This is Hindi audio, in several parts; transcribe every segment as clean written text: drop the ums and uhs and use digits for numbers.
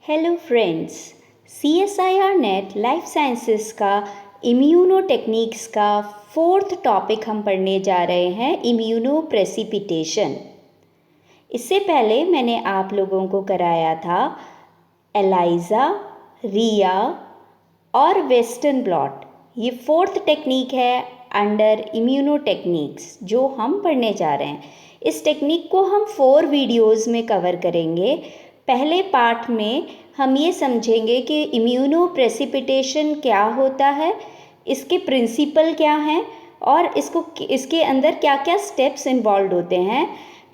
Hello friends, CSIR net life sciences का इम्यूनो टेक्निक्स का फोर्थ टॉपिक हम पढ़ने जा रहे हैं, इम्यूनो प्रेसिपिटेशन। इससे पहले मैंने आप लोगों को कराया था एलाइजा, रिया और वेस्टर्न ब्लॉट। ये फोर्थ टेक्निक है अंडर इम्यूनो टेक्निक्स जो हम पढ़ने जा रहे हैं। इस टेक्निक को हम 4 वीडियोज़ में कवर करेंगे। पहले पार्ट में हम ये समझेंगे कि इम्यूनो प्रेसिपिटेशन क्या होता है, इसके प्रिंसिपल क्या हैं और इसके अंदर क्या क्या स्टेप्स इन्वॉल्व होते हैं।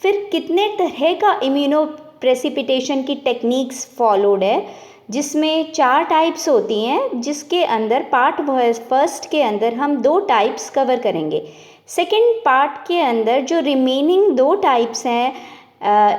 फिर कितने तरह का इम्यूनो प्रेसिपिटेशन की टेक्निक्स फॉलोड है, जिसमें 4 टाइप्स होती हैं, जिसके अंदर पार्ट फर्स्ट के अंदर हम 2 टाइप्स कवर करेंगे। सेकेंड पार्ट के अंदर जो रिमेनिंग 2 टाइप्स हैं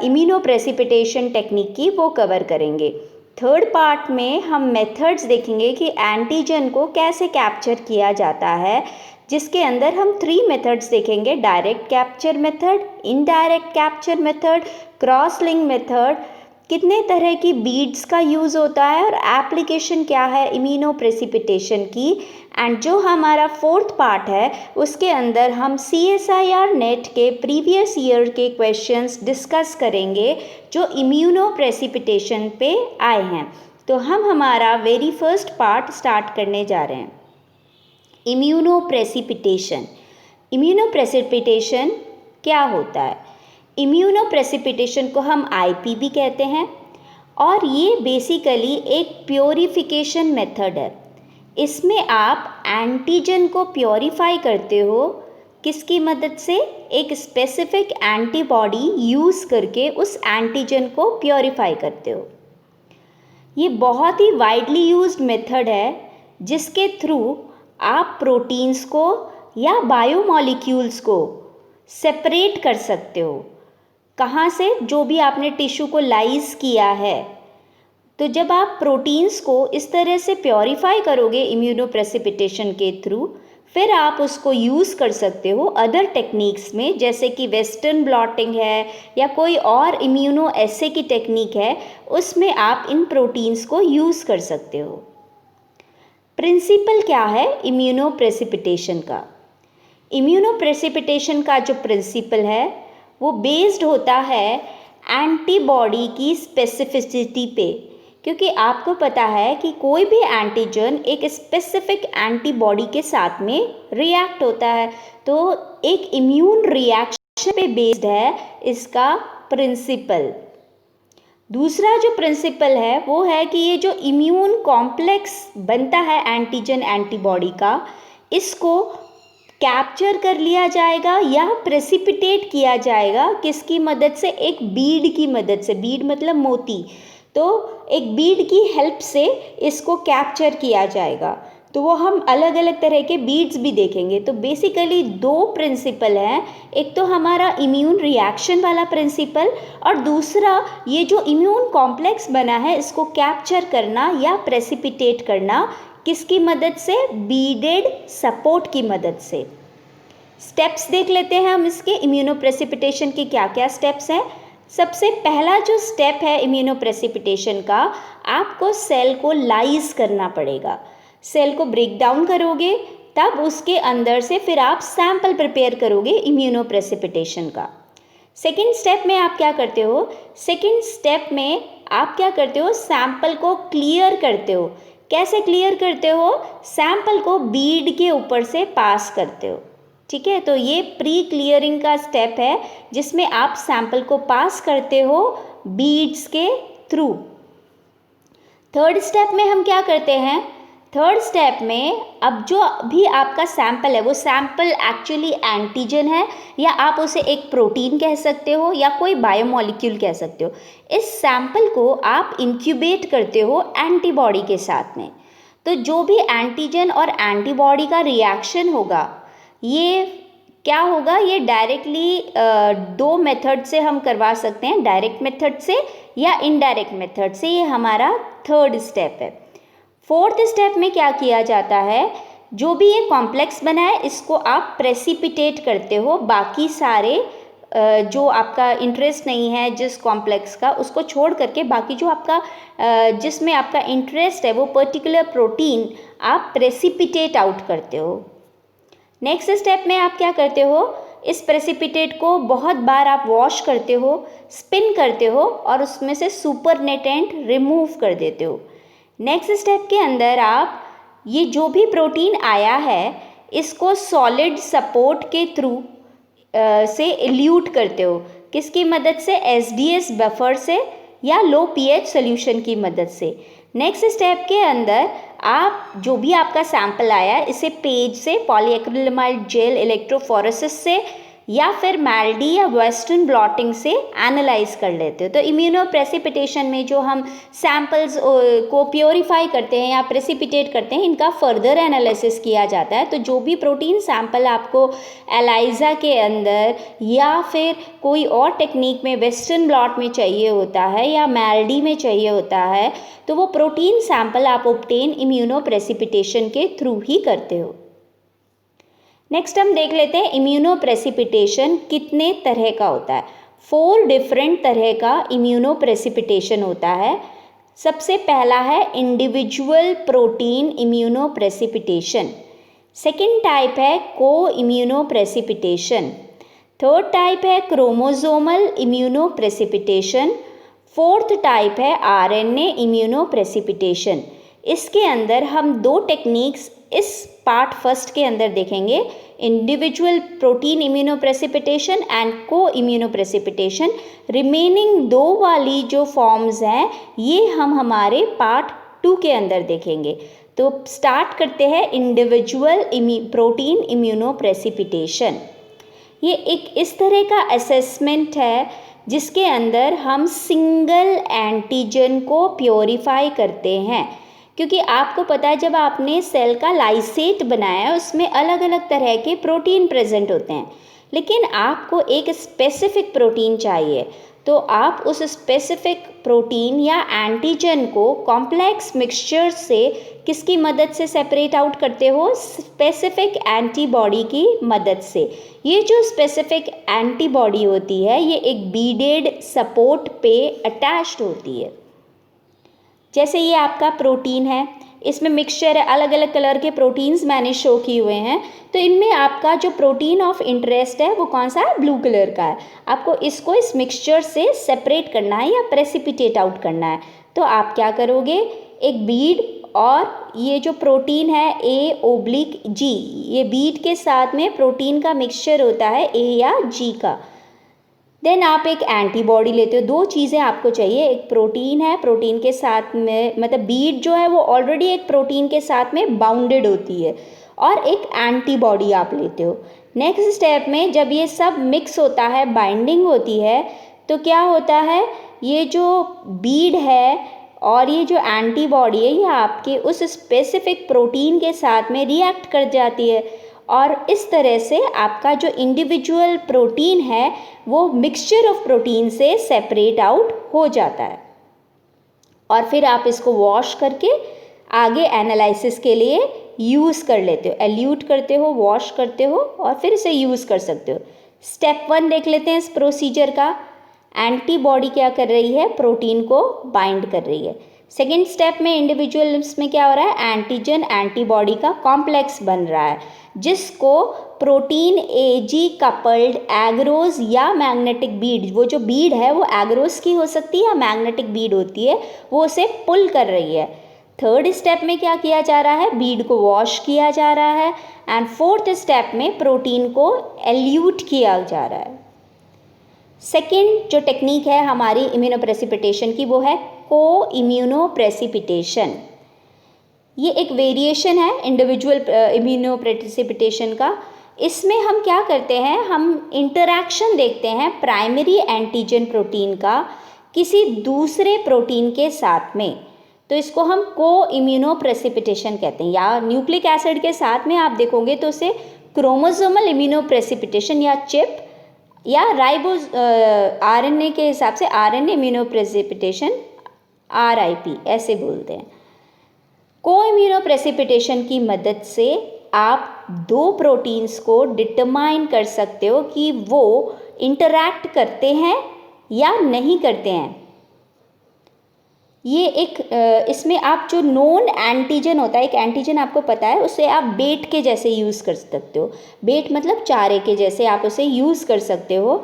इम्यूनो प्रेसिपिटेशन टेक्निक की, वो कवर करेंगे। थर्ड पार्ट में हम मेथड्स देखेंगे कि एंटीजन को कैसे कैप्चर किया जाता है, जिसके अंदर हम 3 मेथड्स देखेंगे: direct capture method, indirect capture method, cross link method. कितने तरह की बीड्स का यूज़ होता है और एप्लीकेशन क्या है इम्यूनो प्रेसिपिटेशन की। एंड जो हमारा फोर्थ पार्ट है उसके अंदर हम CSIR नेट के प्रीवियस ईयर के क्वेश्चंस डिस्कस करेंगे जो इम्यूनो प्रेसिपिटेशन पे आए हैं। तो हम हमारा वेरी फर्स्ट पार्ट स्टार्ट करने जा रहे हैं, इम्यूनो प्रेसिपिटेशन। इम्यूनो प्रेसिपिटेशन क्या होता है? इम्यूनो प्रेसिपिटेशन को हम IP भी कहते हैं और ये बेसिकली एक प्योरीफिकेशन मेथड है। इसमें आप एंटीजन को प्योरीफाई करते हो। किसकी मदद से? एक स्पेसिफिक एंटीबॉडी यूज़ करके उस एंटीजन को प्योरीफाई करते हो। ये बहुत ही वाइडली यूज्ड मेथड है जिसके थ्रू आप प्रोटीन्स को या बायोमॉलिक्यूल्स को सेपरेट कर सकते हो। कहाँ से? जो भी आपने टिश्यू को लाइज किया है। तो जब आप प्रोटीन्स को इस तरह से प्योरीफाई करोगे इम्यूनो प्रेसिपिटेशन के थ्रू, फिर आप उसको यूज़ कर सकते हो अदर टेक्निक्स में, जैसे कि वेस्टर्न ब्लॉटिंग है या कोई और इम्यूनो एसे की टेक्निक है, उसमें आप इन प्रोटीन्स को यूज़ कर सकते हो। प्रिंसिपल क्या है इम्यूनो प्रेसिपिटेशन का? इम्यूनो प्रेसिपिटेशन का जो प्रिंसिपल है वो बेस्ड होता है एंटीबॉडी की स्पेसिफिसिटी पे, क्योंकि आपको पता है कि कोई भी एंटीजन एक स्पेसिफिक एंटीबॉडी के साथ में रिएक्ट होता है। तो एक इम्यून रिएक्शन पे बेस्ड है इसका प्रिंसिपल। दूसरा जो प्रिंसिपल है वो है कि ये जो इम्यून कॉम्प्लेक्स बनता है एंटीजन एंटीबॉडी का, इसको कैप्चर कर लिया जाएगा या प्रेसिपिटेट किया जाएगा। किसकी मदद से? एक बीड की मदद से। बीड मतलब मोती। तो एक बीड की हेल्प से इसको कैप्चर किया जाएगा। तो वो हम अलग अलग तरह के बीड्स भी देखेंगे। तो बेसिकली 2 प्रिंसिपल हैं, एक तो हमारा इम्यून रिएक्शन वाला प्रिंसिपल और दूसरा ये जो इम्यून कॉम्प्लेक्स बना है इसको कैप्चर करना या प्रेसिपिटेट करना। किसकी मदद से? बीडेड सपोर्ट की मदद से। स्टेप्स देख लेते हैं हम इसके इम्यूनो प्रेसिपिटेशन के क्या क्या स्टेप्स हैं। सबसे पहला जो स्टेप है इम्यूनो प्रेसिपिटेशन का, आपको सेल को लाइज करना पड़ेगा। सेल को ब्रेक डाउन करोगे तब उसके अंदर से फिर आप सैंपल प्रिपेयर करोगे इम्यूनो प्रेसिपिटेशन का। सेकेंड स्टेप में आप क्या करते हो? सेकेंड स्टेप में आप क्या करते हो? सैंपल को क्लियर करते हो। कैसे क्लियर करते हो? सैंपल को बीड के ऊपर से पास करते हो। ठीक है, तो ये प्री क्लियरिंग का स्टेप है जिसमें आप सैंपल को पास करते हो बीड्स के थ्रू। थर्ड स्टेप में हम क्या करते हैं? थर्ड स्टेप में अब जो भी आपका सैंपल है वो सैंपल एक्चुअली एंटीजन है या आप उसे एक प्रोटीन कह सकते हो या कोई बायोमॉलिक्यूल कह सकते हो। इस सैंपल को आप इंक्यूबेट करते हो एंटीबॉडी के साथ में। तो जो भी एंटीजन और एंटीबॉडी का रिएक्शन होगा, ये क्या होगा? ये डायरेक्टली 2 मेथड से हम करवा सकते हैं, डायरेक्ट मेथड से या इनडायरेक्ट मेथड से। ये हमारा थर्ड स्टेप है। फोर्थ स्टेप में क्या किया जाता है? जो भी ये कॉम्प्लेक्स बना है इसको आप प्रेसिपिटेट करते हो बाकी सारे जो आपका इंटरेस्ट नहीं है जिस कॉम्प्लेक्स का, उसको छोड़ करके बाकी जो आपका जिसमें आपका इंटरेस्ट है वो पर्टिकुलर प्रोटीन आप प्रेसिपिटेट आउट करते हो। नेक्स्ट स्टेप में आप क्या करते हो, इस प्रेसिपिटेट को बहुत बार आप वॉश करते हो, स्पिन करते हो और उसमें से सुपरनेटेंट रिमूव कर देते हो। नेक्स्ट स्टेप के अंदर आप ये जो भी प्रोटीन आया है इसको सॉलिड सपोर्ट के थ्रू से इल्यूट करते हो। किसकी मदद से? SDS बफर से या लो pH सोल्यूशन की मदद से। नेक्स्ट स्टेप के अंदर आप जो भी आपका सैंपल आया इसे पेज से, पॉलीएक्रिलामाइड जेल इलेक्ट्रोफोरेसिस से या फिर मैल्डी या वेस्टर्न ब्लॉटिंग से एनालाइज कर लेते हो। तो इम्यूनो प्रेसिपिटेशन में जो हम सैंपल्स को प्योरीफाई करते हैं या प्रेसिपिटेट करते हैं, इनका फर्दर एनालिसिस किया जाता है। तो जो भी प्रोटीन सैंपल आपको एलाइजा के अंदर या फिर कोई और टेक्निक में वेस्टर्न ब्लॉट में चाहिए होता है या मैल्डी में चाहिए होता है, तो वो प्रोटीन सैंपल आप ऑब्टेन इम्यूनो प्रेसिपिटेशन के थ्रू ही करते हो। नेक्स्ट हम देख लेते हैं इम्यूनो प्रेसिपिटेशन कितने तरह का होता है। 4 डिफरेंट तरह का इम्यूनो प्रेसिपिटेशन होता है। सबसे पहला है individual protein immuno precipitation. Second type है को इम्यूनो प्रेसिपिटेशन। थर्ड टाइप है chromosomal immuno precipitation. Fourth type है RNA इम्यूनो प्रेसिपिटेशन। इसके अंदर हम 2 टेक्निक्स इस पार्ट फर्स्ट के अंदर देखेंगे, individual protein immuno precipitation and को इम्यूनो प्रेसिपिटेशन। रिमेनिंग 2 वाली जो फॉर्म्स हैं ये हम हमारे पार्ट 2 के अंदर देखेंगे। तो स्टार्ट करते हैं इंडिविजुअल प्रोटीन इम्यूनो प्रेसिपिटेशन। ये एक इस तरह का असेसमेंट है जिसके अंदर हम सिंगल एंटीजन को प्योरीफाई करते हैं, क्योंकि आपको पता है जब आपने सेल का लाइसेट बनाया उसमें अलग अलग तरह के प्रोटीन प्रेजेंट होते हैं, लेकिन आपको एक स्पेसिफिक प्रोटीन चाहिए। तो आप उस स्पेसिफिक प्रोटीन या एंटीजन को कॉम्प्लेक्स मिक्सचर से किसकी मदद से सेपरेट आउट करते हो? स्पेसिफिक एंटीबॉडी की मदद से। ये जो स्पेसिफिक एंटीबॉडी होती है ये एक बीडेड सपोर्ट पे अटैच्ड होती है। जैसे ये आपका प्रोटीन है, इसमें मिक्सचर है, अलग अलग कलर के प्रोटीन्स मैंने शो किए हुए हैं। तो इनमें आपका जो प्रोटीन ऑफ इंटरेस्ट है वो कौन सा है? ब्लू कलर का है। आपको इसको इस मिक्सचर से सेपरेट करना है या प्रेसिपिटेट आउट करना है। तो आप क्या करोगे, एक बीड और ये जो प्रोटीन है A/G, ये बीड के साथ में प्रोटीन का मिक्सचर होता है A या G का। देन आप एक एंटीबॉडी लेते हो। 2 चीज़ें आपको चाहिए, एक प्रोटीन है, प्रोटीन के साथ में मतलब बीड जो है वो ऑलरेडी एक प्रोटीन के साथ में बाउंडेड होती है, और एक एंटीबॉडी आप लेते हो। नेक्स्ट स्टेप में जब ये सब मिक्स होता है, बाइंडिंग होती है, तो क्या होता है, ये जो बीड है और ये जो एंटीबॉडी है ये आपके उस स्पेसिफिक प्रोटीन के साथ में रिएक्ट कर जाती है, और इस तरह से आपका जो इंडिविजुअल प्रोटीन है वो मिक्सचर ऑफ प्रोटीन से सेपरेट आउट हो जाता है। और फिर आप इसको वॉश करके आगे एनालिसिस के लिए यूज़ कर लेते हो, एल्यूट करते हो, वॉश करते हो और फिर इसे यूज़ कर सकते हो। स्टेप 1 देख लेते हैं इस प्रोसीजर का। एंटीबॉडी क्या कर रही है? प्रोटीन को बाइंड कर रही है। सेकेंड स्टेप में इंडिविजुअल्स में क्या हो रहा है? एंटीजन एंटीबॉडी का कॉम्प्लेक्स बन रहा है, जिसको प्रोटीन AG कपल्ड एग्रोस या मैग्नेटिक बीड, वो जो बीड है वो एग्रोस की हो सकती है या मैग्नेटिक बीड होती है, वो उसे पुल कर रही है। थर्ड स्टेप में क्या किया जा रहा है? बीड को वॉश किया जा रहा है। एंड फोर्थ स्टेप में प्रोटीन को एल्यूट किया जा रहा है। सेकेंड जो टेक्निक है हमारी इम्यूनो प्रेसिपिटेशन की वो है को इम्यूनो प्रेसिपिटेशन। ये एक वेरिएशन है इंडिविजुअल इम्यूनो प्रेसिपिटेशन का। इसमें हम क्या करते हैं, हम इंटरैक्शन देखते हैं प्राइमरी एंटीजन प्रोटीन का किसी दूसरे प्रोटीन के साथ में, तो इसको हम को इम्यूनो प्रेसिपिटेशन कहते हैं। या न्यूक्लिक एसिड के साथ में आप देखोगे तो उसे क्रोमोसोमल इम्यूनो प्रेसिपिटेशन या चिप या राइबोज RNA के हिसाब से RNA इम्यूनो प्रेसिपिटेशन RIP ऐसे बोलते हैं। को इम्यूनो प्रेसिपिटेशन की मदद से आप 2 प्रोटीन्स को डिटरमाइन कर सकते हो कि वो इंटरैक्ट करते हैं या नहीं करते हैं। ये एक इसमें आप जो नोन एंटीजन होता है, एक एंटीजन आपको पता है, उसे आप बेट के जैसे यूज़ कर सकते हो। बेट मतलब चारे के जैसे आप उसे यूज़ कर सकते हो,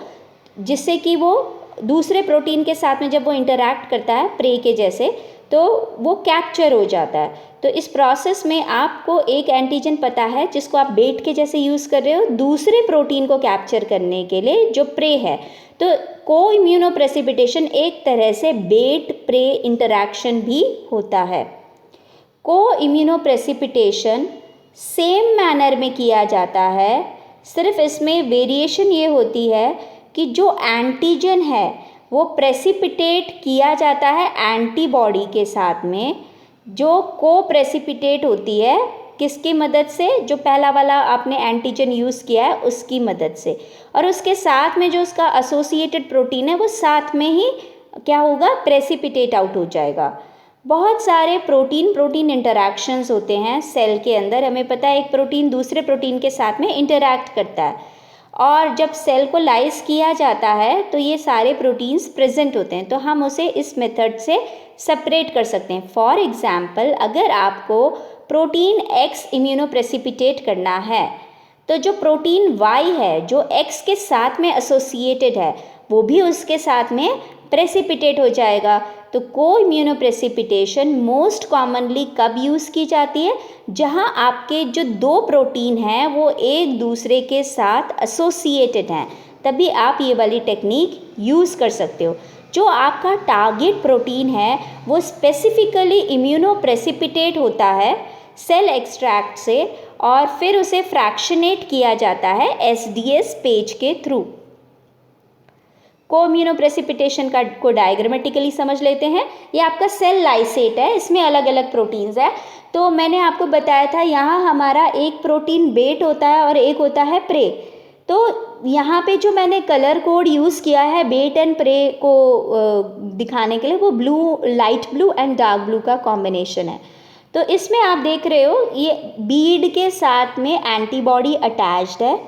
जिससे कि वो दूसरे प्रोटीन के साथ में जब वो इंटरैक्ट करता है प्रे के जैसे, तो वो कैप्चर हो जाता है। तो इस प्रोसेस में आपको एक एंटीजन पता है जिसको आप बेट के जैसे यूज़ कर रहे हो दूसरे प्रोटीन को कैप्चर करने के लिए जो प्रे है। तो को इम्यूनोप्रेसिपिटेशन एक तरह से बेट प्रे इंटरैक्शन भी होता है। को इम्यूनोप्रेसिपिटेशन सेम मैनर में किया जाता है, सिर्फ इसमें वेरिएशन ये होती है कि जो एंटीजन है वो प्रेसिपिटेट किया जाता है एंटीबॉडी के साथ में, जो को प्रेसिपिटेट होती है किसकी मदद से, जो पहला वाला आपने एंटीजन यूज़ किया है उसकी मदद से, और उसके साथ में जो उसका एसोसिएटेड प्रोटीन है वो साथ में ही क्या होगा, प्रेसिपिटेट आउट हो जाएगा। बहुत सारे प्रोटीन इंटरैक्शंस होते हैं सेल के अंदर। हमें पता है एक प्रोटीन दूसरे प्रोटीन के साथ में इंटरैक्ट करता है, और जब सेल को लाइज किया जाता है तो ये सारे प्रोटीन्स प्रेजेंट होते हैं, तो हम उसे इस मेथड से सेपरेट कर सकते हैं। फॉर एग्जाम्पल, अगर आपको प्रोटीन एक्स इम्यूनोप्रेसिपिटेट करना है तो जो प्रोटीन वाई है जो एक्स के साथ में एसोसिएटेड है वो भी उसके साथ में प्रेसिपिटेट हो जाएगा। तो को इम्यूनोप्रेसिपिटेशन मोस्ट कॉमनली कब यूज़ की जाती है, जहां आपके जो दो प्रोटीन हैं वो एक दूसरे के साथ एसोसिएटेड हैं, तभी आप ये वाली टेक्निक यूज़ कर सकते हो। जो आपका टारगेट प्रोटीन है वो स्पेसिफिकली इम्यूनोप्रेसिपिटेट होता है सेल एक्सट्रैक्ट से, और फिर उसे फ्रैक्शनेट किया जाता है एसडीएस पेज के थ्रू। को इम्यूनोप्रेसिपिटेशन को डायग्रामेटिकली समझ लेते हैं। ये आपका सेल लाइसेट है, इसमें अलग अलग प्रोटीन्स है। तो मैंने आपको बताया था यहाँ हमारा एक प्रोटीन बेट होता है और एक होता है प्रे। तो यहाँ पे जो मैंने कलर कोड यूज़ किया है बेट एंड प्रे को दिखाने के लिए, वो blue, light blue and dark blue का कॉम्बिनेशन है। तो इसमें आप देख रहे हो ये बीड के साथ में एंटीबॉडी अटैच्ड है,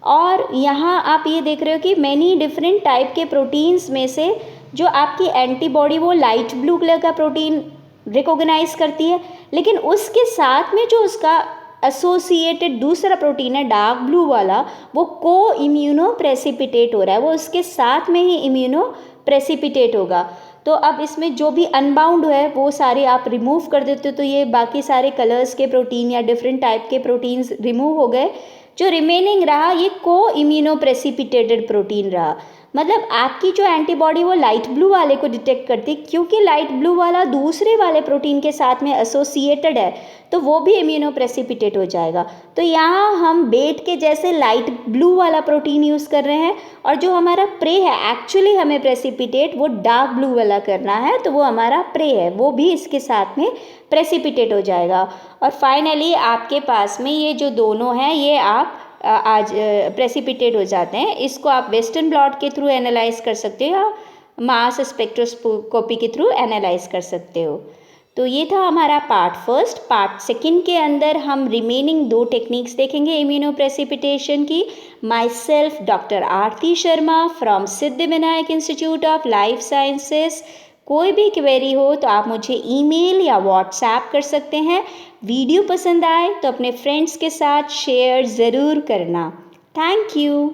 और यहाँ आप ये देख रहे हो कि मैनी डिफरेंट टाइप के प्रोटीन्स में से जो आपकी एंटीबॉडी वो लाइट ब्लू कलर का प्रोटीन रिकॉग्नाइज करती है, लेकिन उसके साथ में जो उसका एसोसिएटेड दूसरा प्रोटीन है डार्क ब्लू वाला, वो को इम्यूनो प्रेसिपिटेट हो रहा है, वो उसके साथ में ही इम्यूनो प्रेसिपिटेट होगा। तो अब इसमें जो भी अनबाउंड है वो सारे आप रिमूव कर देते हो, तो ये बाकी सारे कलर्स के प्रोटीन या डिफरेंट टाइप के प्रोटीन्स रिमूव हो गए। जो रिमेनिंग रहा ये को इम्यूनो प्रेसिपिटेटेड प्रोटीन रहा। मतलब आपकी जो एंटीबॉडी वो लाइट ब्लू वाले को डिटेक्ट करती, क्योंकि लाइट ब्लू वाला दूसरे वाले प्रोटीन के साथ में एसोसिएटेड है, तो वो भी इम्यूनो प्रेसिपिटेट हो जाएगा। तो यहाँ हम बेट के जैसे लाइट ब्लू वाला प्रोटीन यूज़ कर रहे हैं, और जो हमारा प्रे है एक्चुअली हमें प्रेसिपिटेट वो डार्क ब्लू वाला करना है, तो वो हमारा प्रे है, वो भी इसके साथ में प्रेसिपिटेट हो जाएगा। और फाइनली आपके पास में ये जो दोनों हैं ये आप आज प्रेसिपिटेट हो जाते हैं। इसको आप वेस्टर्न ब्लॉट के थ्रू एनालाइज कर सकते हो या मास स्पेक्ट्रोस्कोपी के थ्रू एनालाइज कर सकते हो। तो ये था हमारा पार्ट फर्स्ट। पार्ट सेकंड के अंदर हम रिमेनिंग 2 टेक्निक्स देखेंगे इम्यूनो प्रेसिपिटेशन की। My self doctor Aarti Sharma from Siddhivinayak institute of life sciences. कोई भी क्वेरी हो तो आप मुझे ईमेल या व्हाट्सएप कर सकते हैं। वीडियो पसंद आए तो अपने फ्रेंड्स के साथ शेयर ज़रूर करना। Thank you.